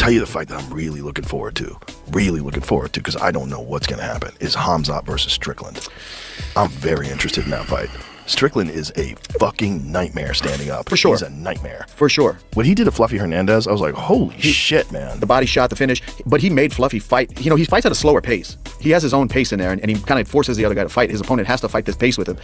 tell you the fight that I'm really looking forward to, because I don't know what's going to happen, is Khamzat versus Strickland. I'm very interested in that fight. Strickland is a fucking nightmare standing up. For sure. He's a nightmare. For sure. When he did a Fluffy Hernandez, I was like, holy shit, man. The body shot, the finish. But he made Fluffy fight. You know, he fights at a slower pace. He has his own pace in there, and he kind of forces the other guy to fight. His opponent has to fight this pace with him.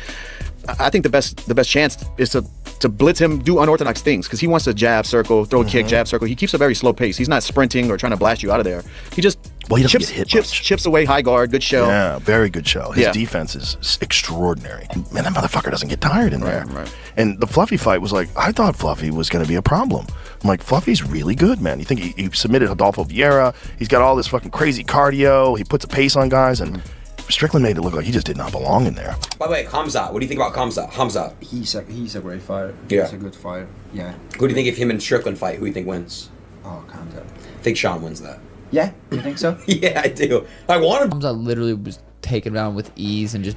I think the best chance is to blitz him, do unorthodox things, because he wants to jab, circle, throw a kick, jab, circle. He keeps a very slow pace. He's not sprinting or trying to blast you out of there. He just he doesn't get hit much. Chips away, high guard, good shell. Yeah, very good shell. His defense is extraordinary. Man, that motherfucker doesn't get tired in there. Right. And the Fluffy fight was like, I thought Fluffy was going to be a problem. I'm like, Fluffy's really good, man. You think he submitted Adolfo Vieira. He's got all this fucking crazy cardio. He puts a pace on guys, and Strickland made it look like he just did not belong in there. By the way, Khamzat, what do you think about Khamzat? He's a great fighter. Yeah. He's a good fighter. Yeah. Who do you think if him and Strickland fight, who do you think wins? Oh, Khamzat. I think Sean wins that. Yeah? You think so? Yeah, I do. I want him. Khamzat literally was taken down with ease and just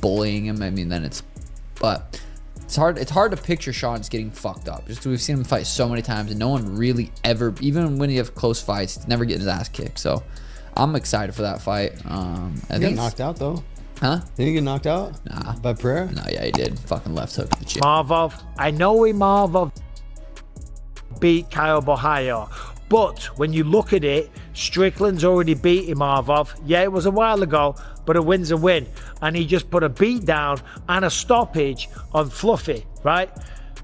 bullying him. I mean, but it's hard to picture Sean just getting fucked up. Just we've seen him fight so many times, and no one really ever, even when you have close fights, never getting his ass kicked. So I'm excited for that fight. He got knocked out though. Huh? Didn't he get knocked out? Nah. By prayer? No, yeah, he did. Fucking left hook to the chin. Marvov, I know Marvov beat Kyle Bohaya, but when you look at it, Strickland's already beat Marvov. Yeah, it was a while ago, but a win's a win. And he just put a beat down and a stoppage on Fluffy, right?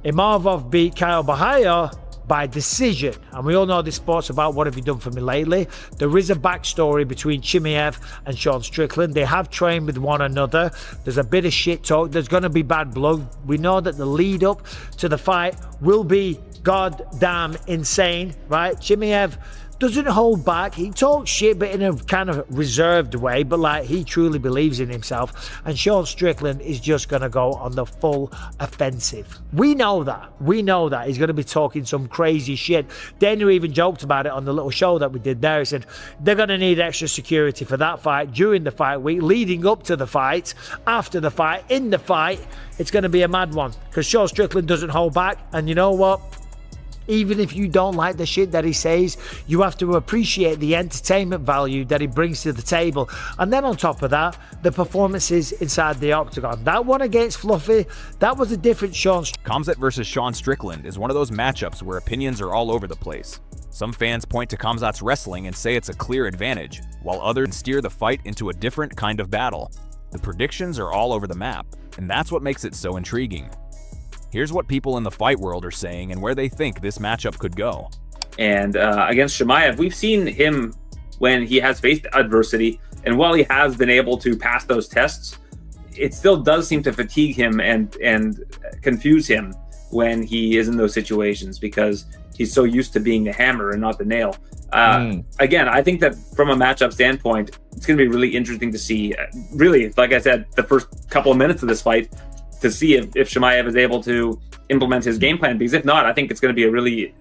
Marvov beat Kyle Bohaya by decision, and we all know this sport's about what have you done for me lately. There is a backstory between Chimaev and Sean Strickland. They have trained with one another. There's a bit of shit talk. There's going to be bad blood. We know that the lead up to the fight will be goddamn insane, right? Chimaev doesn't hold back. He talks shit, but in a kind of reserved way, but like he truly believes in himself. And Sean Strickland is just going to go on the full offensive. We know that. He's going to be talking some crazy shit. Dana even joked about it on the little show that we did there. He said they're going to need extra security for that fight, during the fight week, leading up to the fight, after the fight, in the fight. It's going to be a mad one, because Sean Strickland doesn't hold back. And you know what? Even if you don't like the shit that he says, you have to appreciate the entertainment value that he brings to the table. And then on top of that, the performances inside the octagon. That one against Fluffy, that was a different Sean. Khamzat versus Sean Strickland is one of those matchups where opinions are all over the place. Some fans point to Khamzat's wrestling and say it's a clear advantage, while others steer the fight into a different kind of battle. The predictions are all over the map, and that's what makes it so intriguing. Here's what people in the fight world are saying and where they think this matchup could go. And against Chimaev, we've seen him when he has faced adversity, and while he has been able to pass those tests, it still does seem to fatigue him and confuse him when he is in those situations, because he's so used to being the hammer and not the nail. Again, I think that from a matchup standpoint, it's going to be really interesting to see, really, like I said, the first couple of minutes of this fight, to see if Chimaev is able to implement his game plan. Because if not, I think it's going to be a really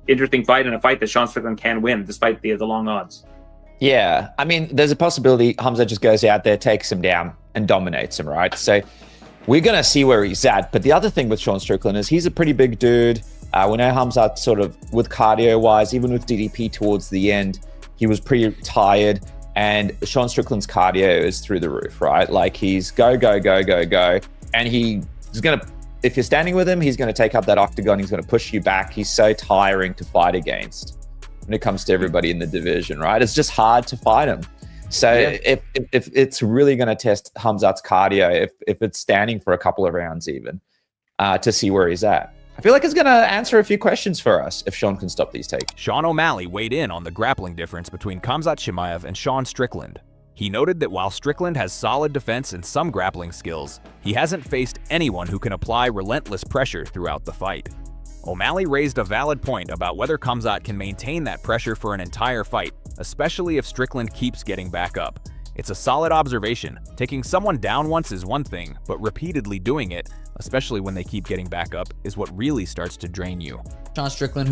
interesting fight, and a fight that Sean Strickland can win despite the long odds. Yeah, I mean, there's a possibility Khamzat just goes out there, takes him down, and dominates him, right? So we're going to see where he's at. But the other thing with Sean Strickland is he's a pretty big dude. We know Khamzat sort of, with cardio-wise, even with DDP towards the end, he was pretty tired. And Sean Strickland's cardio is through the roof, right? Like he's go, go, go, go, go. And he's going to, if you're standing with him, he's going to take up that octagon. He's going to push you back. He's so tiring to fight against when it comes to everybody in the division, right? It's just hard to fight him. So if it's really going to test Khamzat's cardio, if it's standing for a couple of rounds even, to see where he's at. I feel like it's going to answer a few questions for us if Sean can stop these takes. Sean O'Malley weighed in on the grappling difference between Khamzat Chimaev and Sean Strickland. He noted that while Strickland has solid defense and some grappling skills, he hasn't faced anyone who can apply relentless pressure throughout the fight. O'Malley raised a valid point about whether Khamzat can maintain that pressure for an entire fight, especially if Strickland keeps getting back up. It's a solid observation. Taking someone down once is one thing, but repeatedly doing it, especially when they keep getting back up, is what really starts to drain you. Sean Strickland,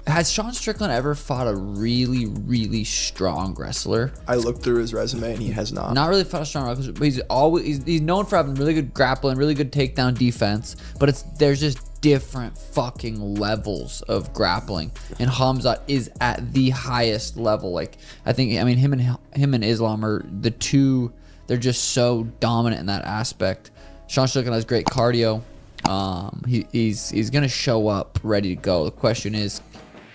has Sean Strickland ever fought a really, really strong wrestler? I looked through his resume and he has not. Not really fought a strong wrestler, but he's known for having really good grappling, really good takedown defense, but there's just different fucking levels of grappling, and Khamzat is at the highest level. Like, I mean, him and Islam are the two. They're just so dominant in that aspect. Sean Strickland has great cardio. He's gonna show up ready to go. The question is,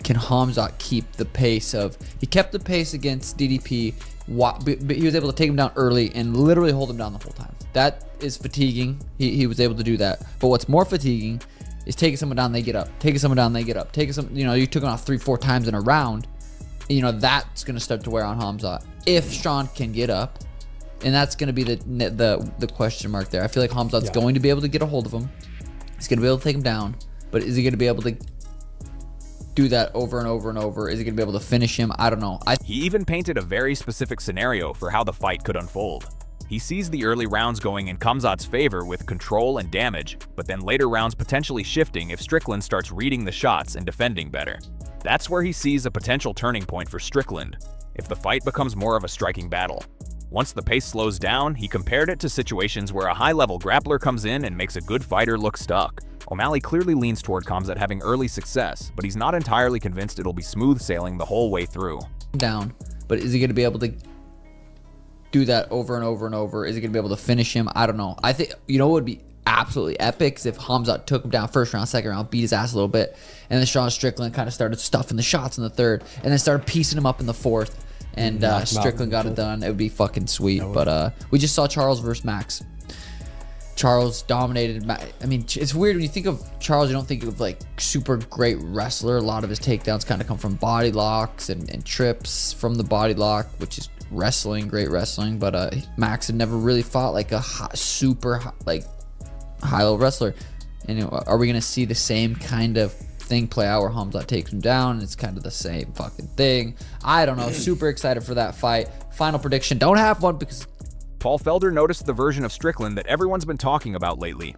can Khamzat keep the pace of? He kept the pace against DDP. But he was able to take him down early and literally hold him down the whole time. That is fatiguing. He was able to do that. But what's more fatiguing is taking someone down, they get up. Taking someone down, they get up. You took him off 3-4 times in a round. That's going to start to wear on Khamzat. If Sean can get up, and that's going to be the question mark there. I feel like Khamzat's going to be able to get a hold of him. He's going to be able to take him down. But is he going to be able to do that over and over and over? Is he gonna be able to finish him? I don't know. He even painted a very specific scenario for how the fight could unfold. He sees the early rounds going in Khamzat's favor with control and damage, but then later rounds potentially shifting if Strickland starts reading the shots and defending better. That's where he sees a potential turning point for Strickland, if the fight becomes more of a striking battle. Once the pace slows down, he compared it to situations where a high-level grappler comes in and makes a good fighter look stuck. O'Malley clearly leans toward Khamzat having early success, but he's not entirely convinced it'll be smooth sailing the whole way through. Down, but is he going to be able to do that over and over and over? Is he going to be able to finish him? I don't know. I think, what would be absolutely epic is if Khamzat took him down first round, second round, beat his ass a little bit, and then Sean Strickland kind of started stuffing the shots in the third, and then started piecing him up in the fourth, and Strickland got it done. It would be fucking sweet. But we just saw Charles versus Max. Charles dominated. I mean, it's weird when you think of Charles, you don't think of like super great wrestler. A lot of his takedowns kind of come from body locks and trips from the body lock, which is great wrestling. But Max had never really fought like a super high level wrestler. And are we gonna see the same kind of thing play out where Khamzat takes him down and it's kind of the same fucking thing? I don't know. Super excited for that fight. Final prediction, don't have one because Paul Felder noticed the version of Strickland that everyone's been talking about lately.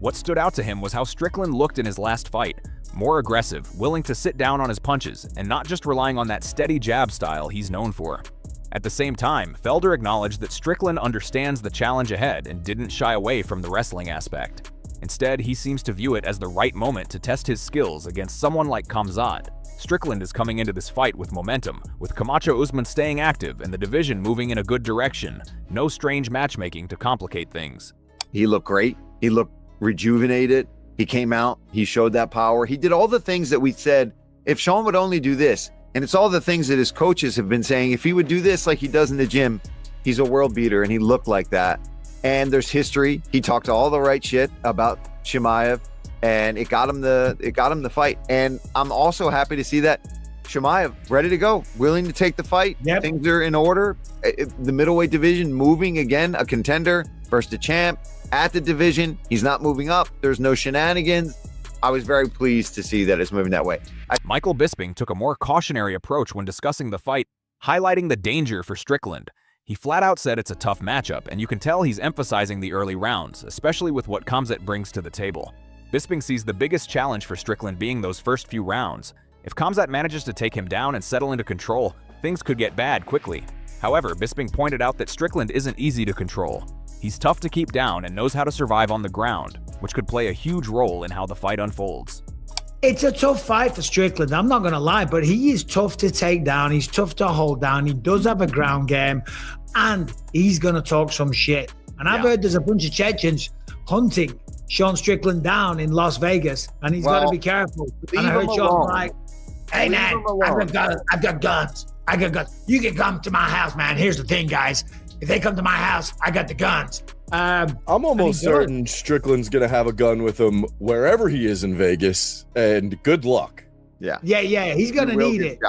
What stood out to him was how Strickland looked in his last fight, more aggressive, willing to sit down on his punches, and not just relying on that steady jab style he's known for. At the same time, Felder acknowledged that Strickland understands the challenge ahead and didn't shy away from the wrestling aspect. Instead, he seems to view it as the right moment to test his skills against someone like Khamzat. Strickland is coming into this fight with momentum, with Camacho Usman staying active and the division moving in a good direction. No strange matchmaking to complicate things. He looked great. He looked rejuvenated. He came out. He showed that power. He did all the things that we said, if Sean would only do this, and it's all the things that his coaches have been saying, if he would do this like he does in the gym, he's a world beater, and he looked like that. And there's history. He talked all the right shit about Chimaev, and it got him the fight. And I'm also happy to see that Chimaev ready to go, willing to take the fight. Yep. Things are in order. The middleweight division moving again, a contender, first a champ at the division. He's not moving up. There's no shenanigans. I was very pleased to see that it's moving that way. Michael Bisping took a more cautionary approach when discussing the fight, highlighting the danger for Strickland. He flat out said it's a tough matchup, and you can tell he's emphasizing the early rounds, especially with what Khamzat brings to the table. Bisping sees the biggest challenge for Strickland being those first few rounds. If Khamzat manages to take him down and settle into control, things could get bad quickly. However, Bisping pointed out that Strickland isn't easy to control. He's tough to keep down and knows how to survive on the ground, which could play a huge role in how the fight unfolds. It's a tough fight for Strickland, I'm not going to lie, but he is tough to take down. He's tough to hold down. He does have a ground game, and he's going to talk some shit. And I've heard there's a bunch of Chechens hunting Sean Strickland down in Las Vegas, and he's got to be careful. And I heard Sean like, hey, man, I've got guns. I got guns. You can come to my house, man. Here's the thing, guys. If they come to my house, I got the guns. I'm almost certain Strickland's going to have a gun with him wherever he is in Vegas, and good luck. Yeah, he's going to need it.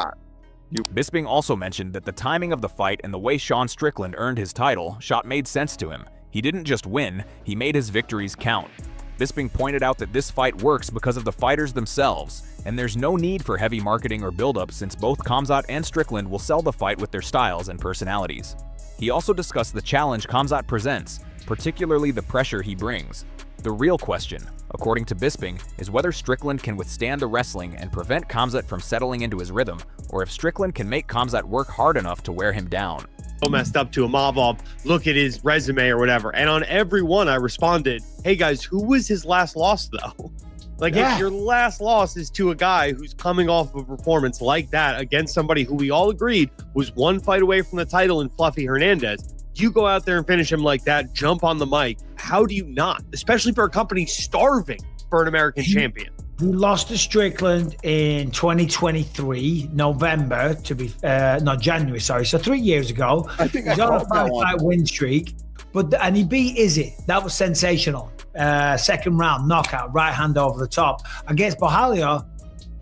Bisping also mentioned that the timing of the fight and the way Sean Strickland earned his title shot made sense to him. He didn't just win, he made his victories count. Bisping pointed out that this fight works because of the fighters themselves, and there's no need for heavy marketing or build-up since both Khamzat and Strickland will sell the fight with their styles and personalities. He also discussed the challenge Khamzat presents, particularly the pressure he brings. The real question, according to Bisping, is whether Strickland can withstand the wrestling and prevent Khamzat from settling into his rhythm, or if Strickland can make Khamzat work hard enough to wear him down. Messed up to Imavov, look at his resume or whatever, and on every one I responded, hey guys, who was his last loss though? Like, Yeah. if your last loss is to a guy who's coming off of a performance like that against somebody who we all agreed was one fight away from the title in Fluffy Hernandez, you go out there and finish him like that, jump on the mic. How do you not? Especially for a company starving for an American champion. He lost to Strickland in 2023, November, January, sorry. So 3 years ago. I think He's I on a called that one. 5-fight win streak. And he beat Izzy. That was sensational. Second round knockout, right hand over the top. Against Borralho,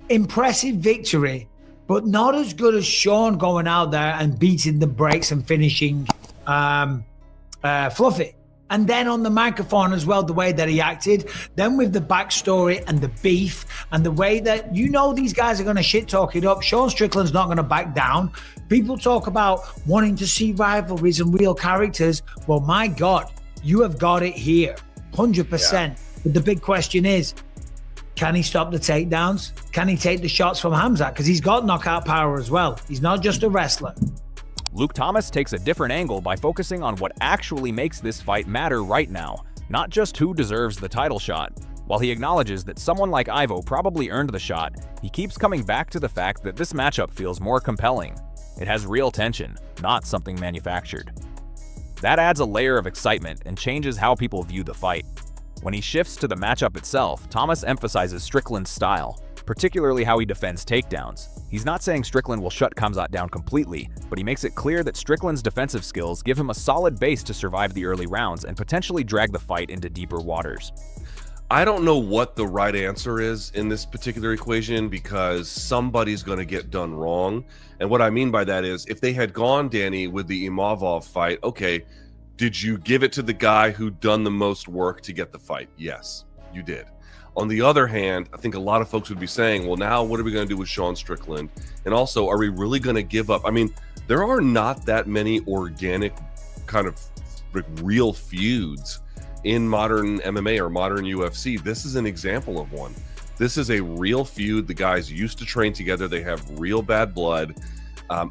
impressive victory, but not as good as Sean going out there and beating the brakes and finishing Fluffy. And then on the microphone as well, the way that he acted, then with the backstory and the beef and the way that, these guys are going to shit talk it up. Sean Strickland's not going to back down. People talk about wanting to see rivalries and real characters. Well, my God, you have got it here, 100%. Yeah. But the big question is, can he stop the takedowns? Can he take the shots from Khamzat? Because he's got knockout power as well. He's not just a wrestler. Luke Thomas takes a different angle by focusing on what actually makes this fight matter right now, not just who deserves the title shot. While he acknowledges that someone like Ivo probably earned the shot, he keeps coming back to the fact that this matchup feels more compelling. It has real tension, not something manufactured. That adds a layer of excitement and changes how people view the fight. When he shifts to the matchup itself, Thomas emphasizes Strickland's style, particularly how he defends takedowns. He's not saying Strickland will shut Khamzat down completely, but he makes it clear that Strickland's defensive skills give him a solid base to survive the early rounds and potentially drag the fight into deeper waters. I don't know what the right answer is in this particular equation because somebody's going to get done wrong. And what I mean by that is if they had gone, Danny, with the Imavov fight, okay, did you give it to the guy who done the most work to get the fight? Yes, you did. On the other hand, I think a lot of folks would be saying, well, now what are we going to do with Sean Strickland? And also, are we really going to give up? I mean, there are not that many organic kind of like real feuds in modern MMA or modern UFC. This is an example of one. This is a real feud. The guys used to train together. They have real bad blood.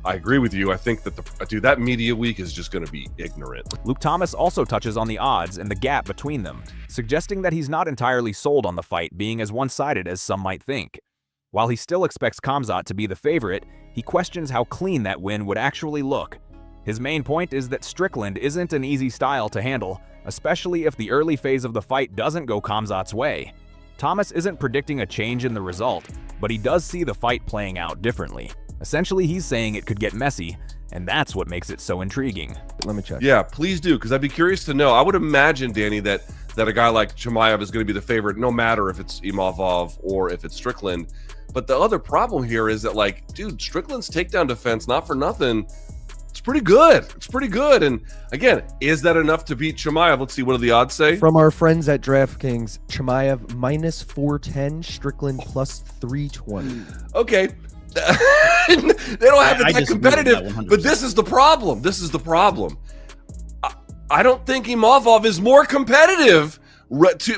I agree with you. I think that that media week is just going to be ignorant. Luke Thomas also touches on the odds and the gap between them, suggesting that he's not entirely sold on the fight being as one-sided as some might think. While he still expects Khamzat to be the favorite, he questions how clean that win would actually look. His main point is that Strickland isn't an easy style to handle, especially if the early phase of the fight doesn't go Khamzat's way. Thomas isn't predicting a change in the result, but he does see the fight playing out differently. Essentially, he's saying it could get messy, and that's what makes it so intriguing. Let me check. Yeah, please do, because I'd be curious to know. I would imagine, Danny, that a guy like Chimaev is going to be the favorite, no matter if it's Imavov or if it's Strickland. But the other problem here is that, like, dude, Strickland's takedown defense, not for nothing, it's pretty good. It's pretty good. And again, is that enough to beat Chimaev? Let's see, what do the odds say? From our friends at DraftKings, Chimaev -410, Strickland +320. Okay. They don't have it that competitive, but this is the problem. This is the problem. I don't think Imavov is more competitive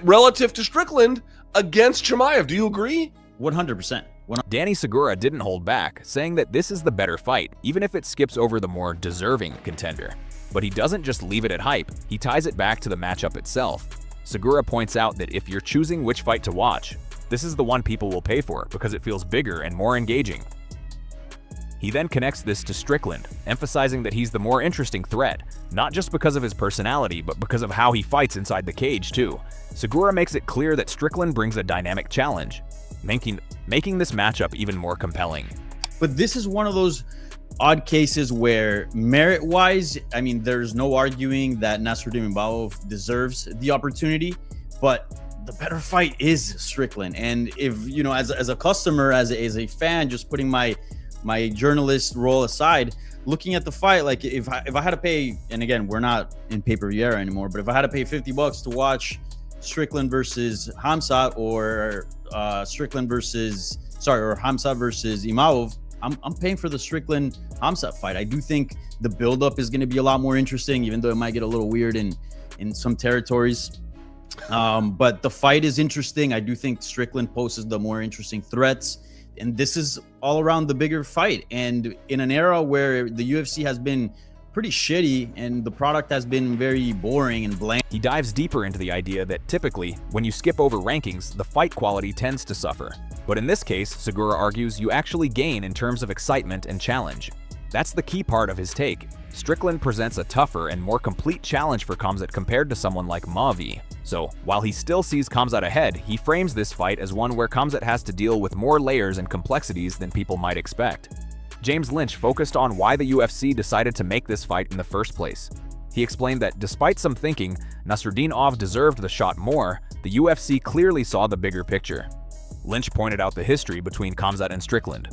relative to Strickland against Chimaev. Do you agree? 100%. Danny Segura didn't hold back, saying that this is the better fight, even if it skips over the more deserving contender. But he doesn't just leave it at hype, he ties it back to the matchup itself. Segura points out that if you're choosing which fight to watch, this is the one people will pay for because it feels bigger and more engaging. He then connects this to Strickland, emphasizing that he's the more interesting threat, not just because of his personality, but because of how he fights inside the cage too. Segura makes it clear that Strickland brings a dynamic challenge, making this matchup even more compelling. But this is one of those odd cases where merit-wise, I mean, there's no arguing that Nasruddin Imavov deserves the opportunity, but the better fight is Strickland. And if, you know, as a customer, as a fan, just putting my journalist role aside, looking at the fight, like if I had to pay, and again, we're not in pay-per-view era anymore, but if I had to pay $50 to watch Strickland versus Khamzat or Khamzat versus Imavov, I'm paying for the Strickland Khamzat fight. I do think the buildup is going to be a lot more interesting, even though it might get a little weird in some territories. But the fight is interesting. I do think Strickland poses the more interesting threats, and this is all around the bigger fight. And in an era where the UFC has been pretty shitty, and the product has been very boring and bland. He dives deeper into the idea that typically, when you skip over rankings, the fight quality tends to suffer. But in this case, Segura argues you actually gain in terms of excitement and challenge. That's the key part of his take. Strickland presents a tougher and more complete challenge for Khamzat compared to someone like Mavi. So, while he still sees Khamzat ahead, he frames this fight as one where Khamzat has to deal with more layers and complexities than people might expect. James Lynch focused on why the UFC decided to make this fight in the first place. He explained that despite some thinking Nasruddinov deserved the shot more, the UFC clearly saw the bigger picture. Lynch pointed out the history between Khamzat and Strickland,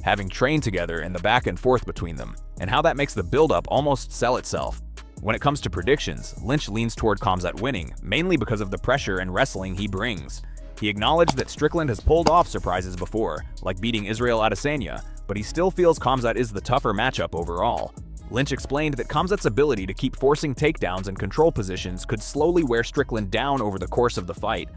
having trained together and the back and forth between them, and how that makes the build-up almost sell itself. When it comes to predictions, Lynch leans toward Khamzat winning, mainly because of the pressure and wrestling he brings. He acknowledged that Strickland has pulled off surprises before, like beating Israel Adesanya, but he still feels Khamzat is the tougher matchup overall. Lynch explained that Khamzat's ability to keep forcing takedowns and control positions could slowly wear Strickland down over the course of the fight.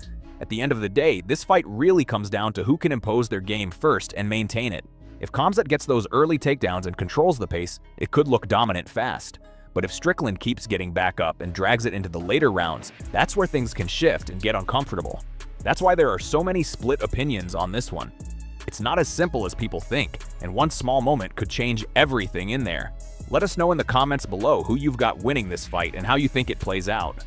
At the end of the day, this fight really comes down to who can impose their game first and maintain it. If Khamzat gets those early takedowns and controls the pace, it could look dominant fast. But if Strickland keeps getting back up and drags it into the later rounds, that's where things can shift and get uncomfortable. That's why there are so many split opinions on this one. It's not as simple as people think, and one small moment could change everything in there. Let us know in the comments below who you've got winning this fight and how you think it plays out.